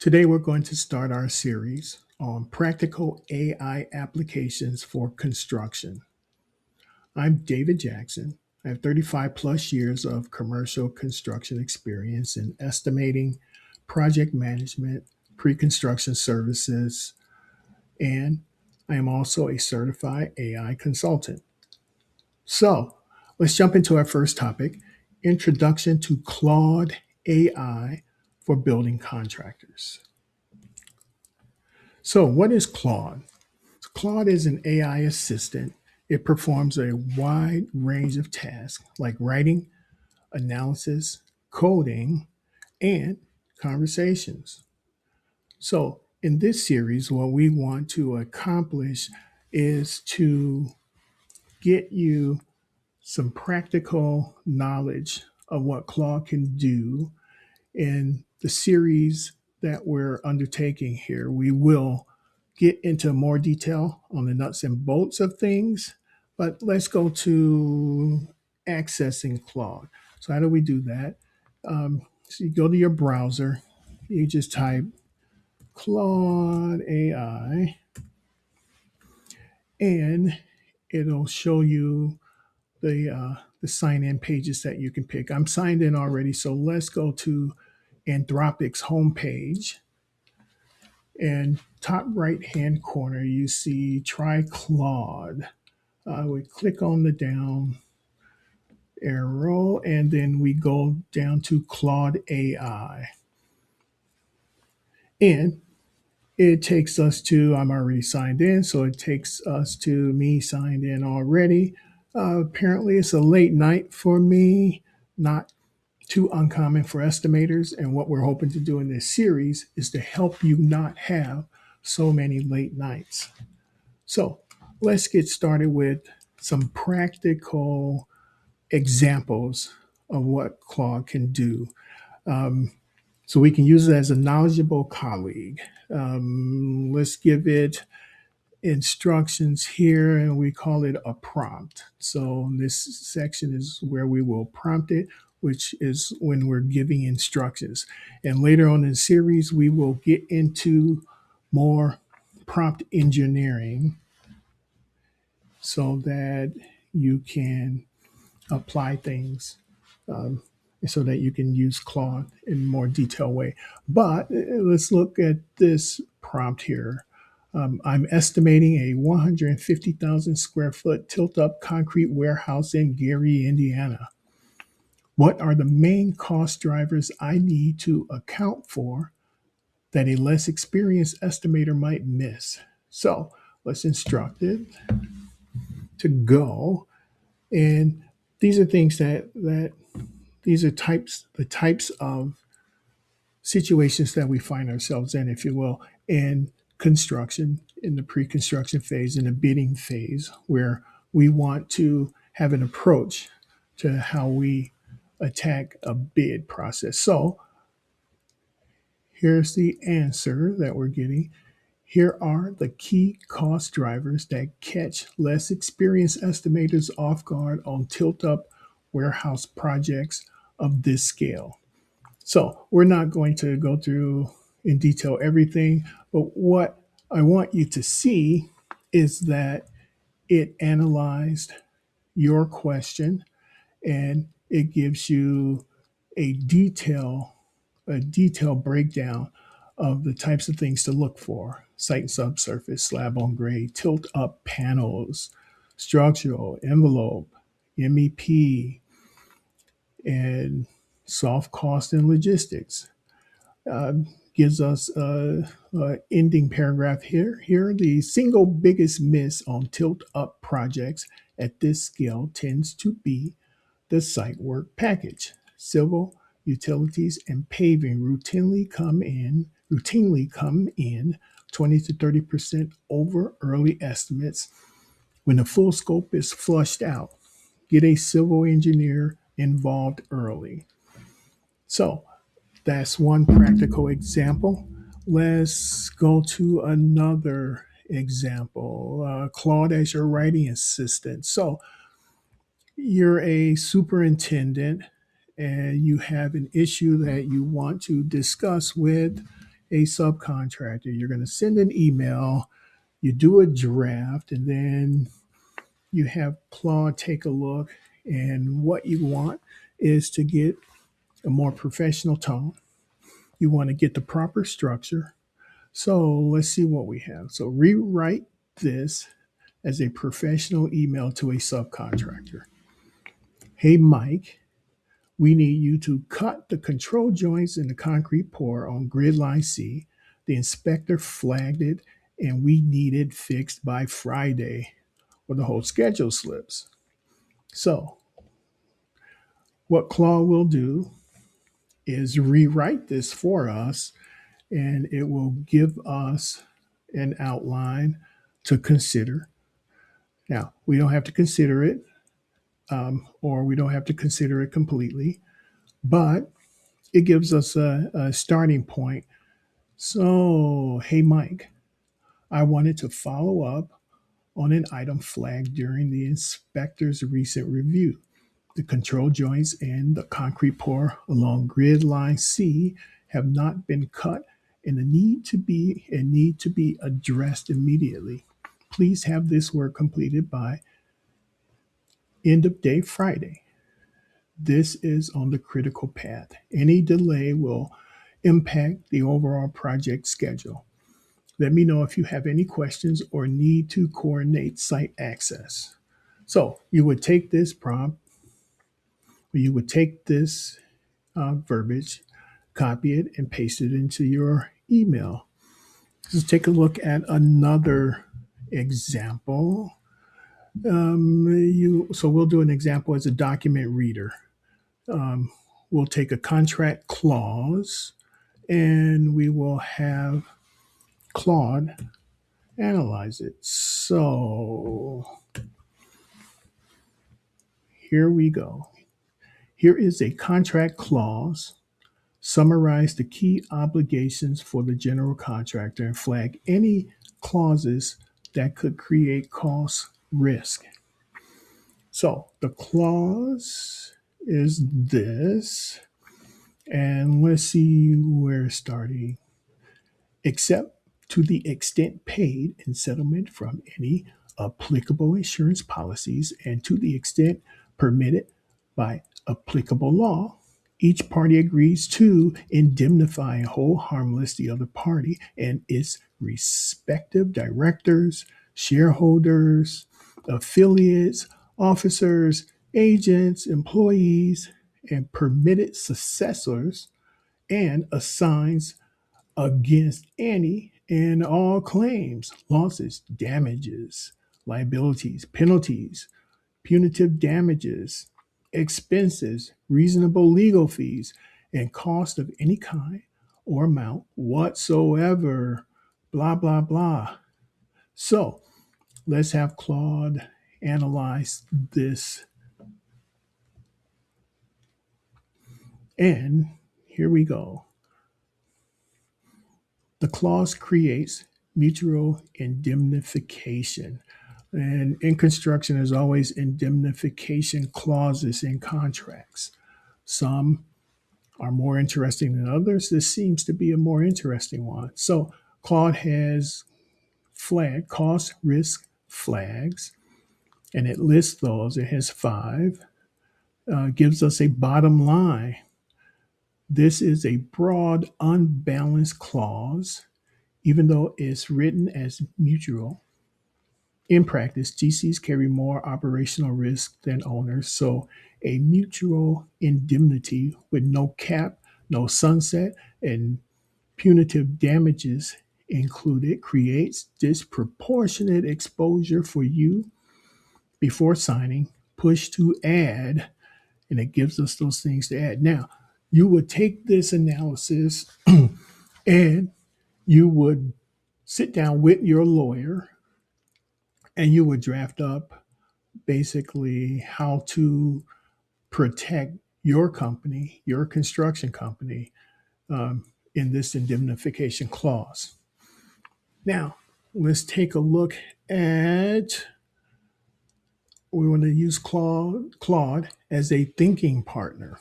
Today, we're going to start our series on practical AI applications for construction. I'm David Jackson. I have 35 plus years of commercial construction experience in estimating, project management, pre construction services, and I am also a certified AI consultant. So, let's jump into our first topic: Introduction to Claude AI for building contractors. So, what is Claude? Claude is an AI assistant. It performs a wide range of tasks like writing, analysis, coding, and conversations. So, in this series, what we want to accomplish is to get you some practical knowledge of what Claude can do in the series that we're undertaking here. We will get into more detail on the nuts and bolts of things, but let's go to accessing Claude. So, how do we do that? So, you go to your browser, you just type Claude AI, and it'll show you the sign in pages that you can pick. I'm signed in already, so let's go to Anthropic's homepage. And top right hand corner, you see try Claude. We click on the down arrow and then we go down to Claude AI. And it takes us to, I'm already signed in, so it takes us to me signed in already. Apparently, it's a late night for me, not too uncommon for estimators. And what we're hoping to do in this series is to help you not have so many late nights. So let's get started with some practical examples of what Claude can do. Um, so we can use it as a knowledgeable colleague. Let's give it instructions here and we call it a prompt. So this section is where we will prompt it, which is when we're giving instructions. And later on in the series, we will get into more prompt engineering so that you can apply things so that you can use Claude in a more detailed way. But let's look at this prompt here. I'm estimating a 150,000 square foot tilt up concrete warehouse in Gary, Indiana. What are the main cost drivers I need to account for that a less experienced estimator might miss? So let's instruct it to go. And these are things that these are the types of situations that we find ourselves in, if you will, in construction, in the pre-construction phase, in the bidding phase, where we want to have an approach to how we attack a bid process. So here's the answer that we're getting. Here are the key cost drivers that catch less experienced estimators off guard on tilt-up warehouse projects of this scale. So we're not going to go through in detail everything, but what I want you to see is that it analyzed your question and it gives you a detail a detailed breakdown of the types of things to look for: site and subsurface, slab on grade, tilt up panels, structural, envelope, MEP, and soft cost and logistics. Uh, Gives us a ending paragraph here. Here, the single biggest miss on tilt up projects at this scale tends to be the site work package. Civil, utilities, and paving routinely come in 20 to 30% over early estimates. When the full scope is flushed out, get a civil engineer involved early. So that's one practical example. Let's go to another example. Claude as your writing assistant. So you're a superintendent and you have an issue that you want to discuss with a subcontractor. You're going to send an email, you do a draft, and then you have Claude take a look. And what you want is to get a more professional tone. You want to get the proper structure. So let's see what we have. So rewrite this as a professional email to a subcontractor. Hey, Mike, we need you to cut the control joints in the concrete pour on grid line C. The inspector flagged it and we need it fixed by Friday or the whole schedule slips. So, what Claude will do is rewrite this for us and it will give us an outline to consider. Now, we don't have to consider it or we don't have to consider it completely, but it gives us a starting point. So, hey, Mike, I wanted to follow up on an item flagged during the inspector's recent review. The control joints and the concrete pour along grid line C have not been cut and need to be addressed immediately. Please have this work completed by end of day Friday. This is on the critical path. Any delay will impact the overall project schedule. Let me know if you have any questions or need to coordinate site access. So you would take this prompt, you would take this verbiage, copy it, and paste it into your email. Let's take a look at another example. So we'll do an example as a document reader. We'll take a contract clause and we will have Claude analyze it. So here we go. Here is a contract clause. Summarize the key obligations for the general contractor and flag any clauses that could create cost risk. So the clause is this, and let's see where it's starting. Except to the extent paid in settlement from any applicable insurance policies and to the extent permitted by applicable law, each party agrees to indemnify and hold harmless the other party and its respective directors, shareholders, affiliates, officers, agents, employees, and permitted successors, and assigns against any and all claims, losses, damages, liabilities, penalties, punitive damages, expenses, reasonable legal fees, and cost of any kind or amount whatsoever. Blah, blah, blah. So let's have Claude analyze this. And here we go. The clause creates mutual indemnification. And in construction, there's always indemnification clauses in contracts. Some are more interesting than others. This seems to be a more interesting one. So Claude has flag cost risk flags, and it lists those. It has five, gives us a bottom line. This is a broad, unbalanced clause, even though it's written as mutual. In practice, GCs carry more operational risk than owners, so a mutual indemnity with no cap, no sunset, and punitive damages included creates disproportionate exposure for you before signing. Push to add, and it gives us those things to add. Now, you would take this analysis and you would sit down with your lawyer and you would draft up basically how to protect your company, your construction company, in this indemnification clause. Now, let's take a look at, we want to use Claude as a thinking partner.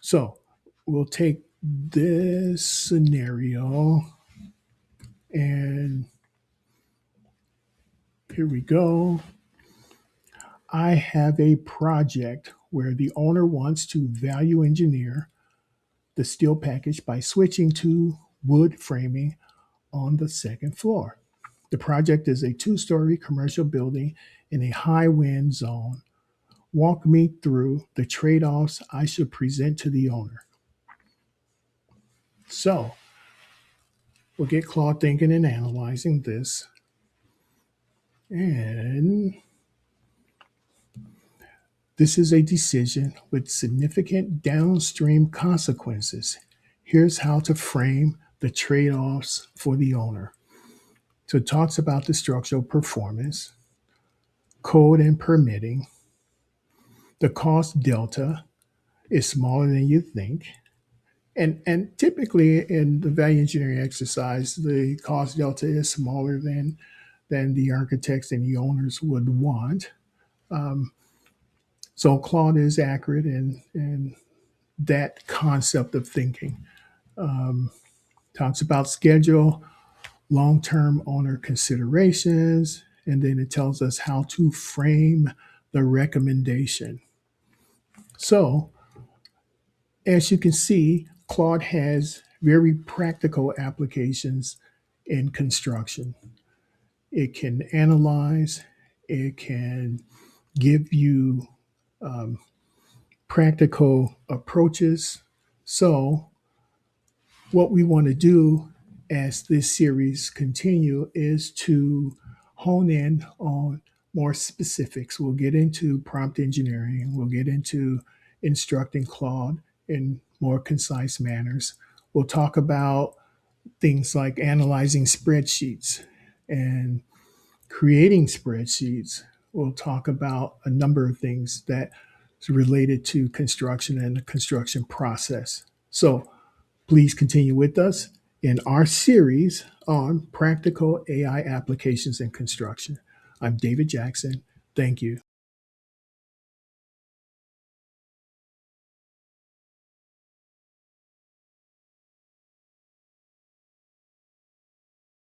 So we'll take this scenario, and here we go. I have a project where the owner wants to value engineer the steel package by switching to wood framing on the second floor. The project is a two-story commercial building in a high wind zone. Walk me through the trade-offs I should present to the owner. So we'll get Claude thinking and analyzing this. And this is a decision with significant downstream consequences. Here's how to frame the trade-offs for the owner. So it talks about the structural performance, code and permitting. The cost delta is smaller than you think. And typically in the value engineering exercise, the cost delta is smaller than the architects and the owners would want. Um, so Claude is accurate in that concept of thinking. Um, Talks about schedule, long-term owner considerations, and then it tells us how to frame the recommendation. So as you can see, Claude has very practical applications in construction. It can analyze, it can give you um, practical approaches. So, what we want to do as this series continue is to hone in on more specifics. We'll get into prompt engineering. We'll get into instructing Claude in more concise manners. We'll talk about things like analyzing spreadsheets and creating spreadsheets. We'll talk about a number of things that is related to construction and the construction process. So please continue with us in our series on practical AI applications in construction. I'm David Jackson. Thank you.